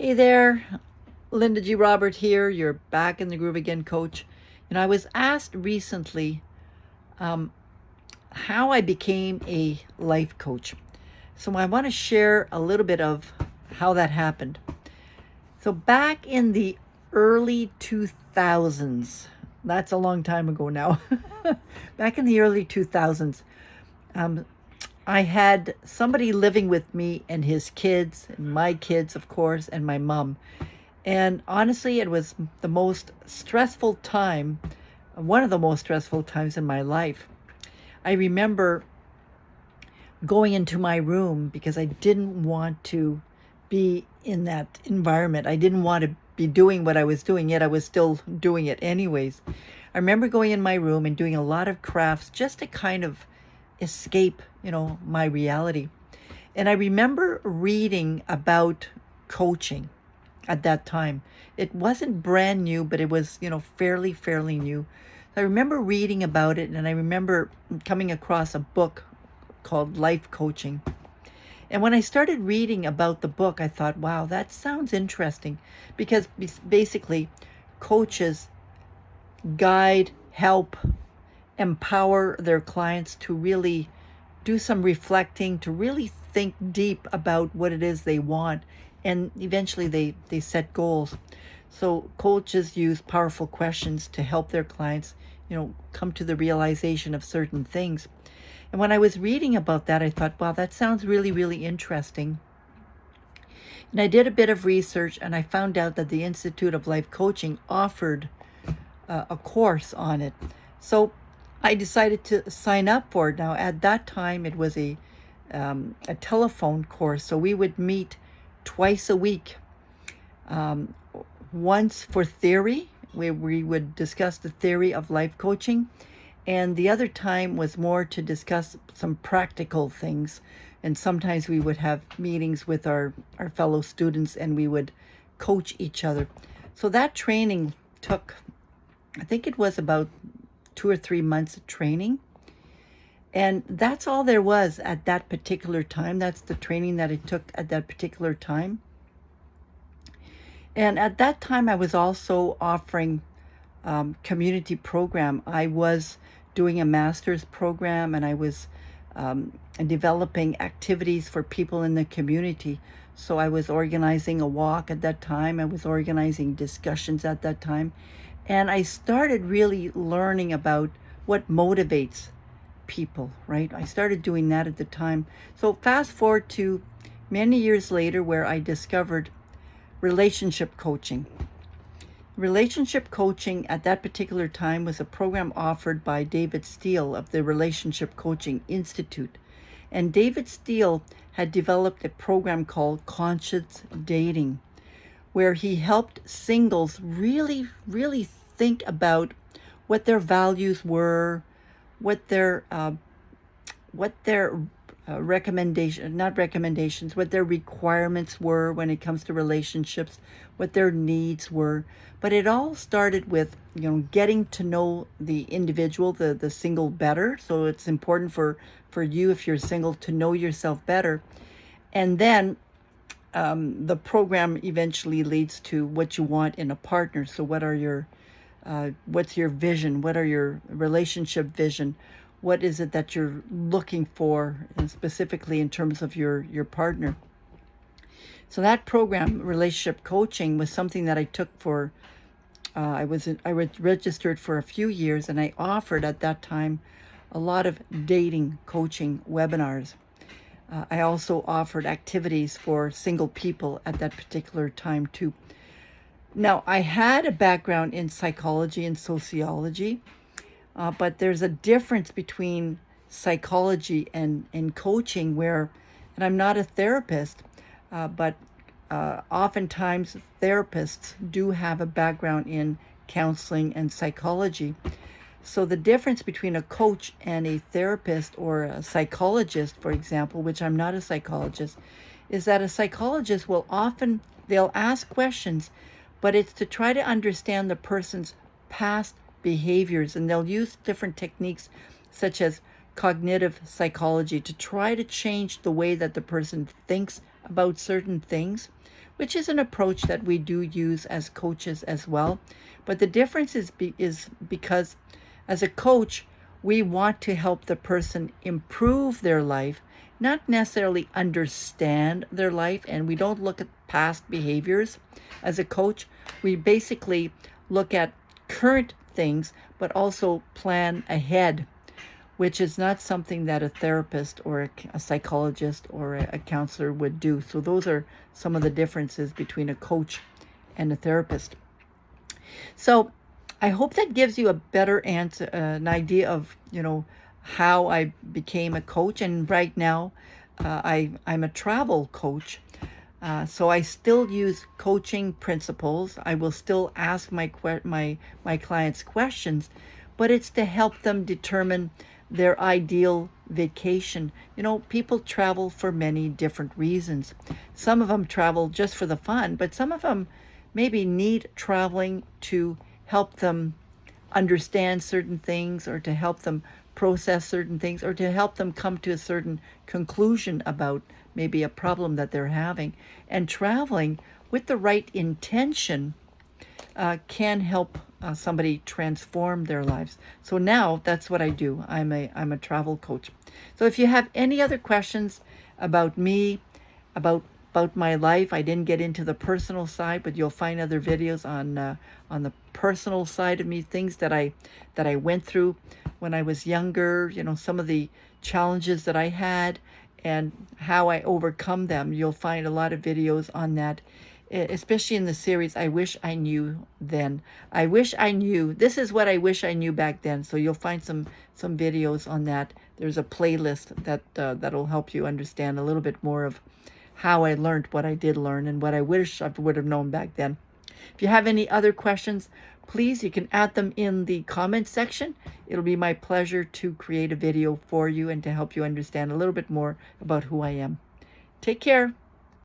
Hey there, Linda G. Robert here. You're back in the groove again, coach. I was asked recently um, how I became a life coach. So I want to share a little bit of how that happened. So back in the early 2000s, that's a long time ago now. Back in the early 2000s, um, I had somebody living with me and his kids, and my kids, of course, and my mom. And honestly, it was the most stressful time, one of the most stressful times in my life. I remember going into my room because I didn't want to be in that environment. I didn't want to be doing what I was doing, yet I was still doing it anyways. I remember going in my room and doing a lot of crafts just to kind of escape, my reality. And I remember reading about coaching at that time. It wasn't brand new, but it was, fairly new. I remember reading about it, and I remember coming across a book called Life Coaching. And when I started reading about the book, I thought, wow, that sounds interesting, because basically coaches guide, help, empower their clients to really do some reflecting, to really think deep about what it is they want, and eventually they set goals. So coaches use powerful questions to help their clients, come to the realization of certain things. And when I was reading about that, I thought, wow, that sounds really interesting. And I did a bit of research, and I found out that the Institute of Life Coaching offered a course on it. So I decided to sign up for it. Now, at that time, it was a telephone course, so we would meet twice a week. Once for theory, where we would discuss the theory of life coaching, and the other time was more to discuss some practical things. And sometimes we would have meetings with our fellow students, and we would coach each other. So that training took, I think it was about 2 or 3 months of training. And that's all there was at that particular time. That's the training that it took at that particular time. And at that time, I was also offering community program. I was doing a master's program, and I was developing activities for people in the community. So I was organizing a walk at that time. I was organizing discussions at that time. And I started really learning about what motivates people, right? I started doing that at the time. So fast forward to many years later, where I discovered relationship coaching. Relationship coaching at that particular time was a program offered by David Steele of the Relationship Coaching Institute. And David Steele had developed a program called Conscious Dating, where he helped singles really think about what their values were, what their not recommendations, what their requirements were when it comes to relationships, what their needs were. But it all started with, getting to know the individual, the single better. So it's important for you, if you're single, to know yourself better. And then the program eventually leads to what you want in a partner. So what's your vision? What are your relationship vision? What is it that you're looking for, and specifically in terms of your partner? So that program, relationship coaching, was something that I took for. I was registered for a few years, and I offered at that time a lot of dating coaching webinars. I also offered activities for single people at that particular time too. Now, I had a background in psychology and sociology, but there's a difference between psychology and coaching, and I'm not a therapist, but oftentimes therapists do have a background in counseling and psychology. So the difference between a coach and a therapist or a psychologist, for example, which I'm not a psychologist, is that a psychologist they'll ask questions, but it's to try to understand the person's past behaviors, and they'll use different techniques such as cognitive psychology to try to change the way that the person thinks about certain things. which is an approach that we do use as coaches as well. But the difference is because as a coach, we want to help the person improve their life, not necessarily understand their life, and we don't look at past behaviors. As a coach, we basically look at current things, but also plan ahead, which is not something that a therapist or a psychologist or a counselor would do. So those are some of the differences between a coach and a therapist. So I hope that gives you a better answer, an idea of, how I became a coach. And right now, I'm a travel coach. So I still use coaching principles. I will still ask my clients questions, but it's to help them determine their ideal vacation. People travel for many different reasons. Some of them travel just for the fun, but some of them maybe need traveling to help them understand certain things, or to help them process certain things, or to help them come to a certain conclusion about maybe a problem that they're having. And traveling with the right intention can help somebody transform their lives. So now that's what I do. I'm a travel coach. So if you have any other questions about me, about my life, I didn't get into the personal side, but you'll find other videos on the personal side of me, things that I went through when I was younger. Some of the challenges that I had and how I overcome them. You'll find a lot of videos on that, especially in the series I Wish I Knew Then. I wish I knew. This is what I wish I knew back then. So you'll find some videos on that. There's a playlist that'll help you understand a little bit more of how I learned what I did learn and what I wish I would have known back then. If you have any other questions, please, you can add them in the comments section. It'll be my pleasure to create a video for you and to help you understand a little bit more about who I am. Take care.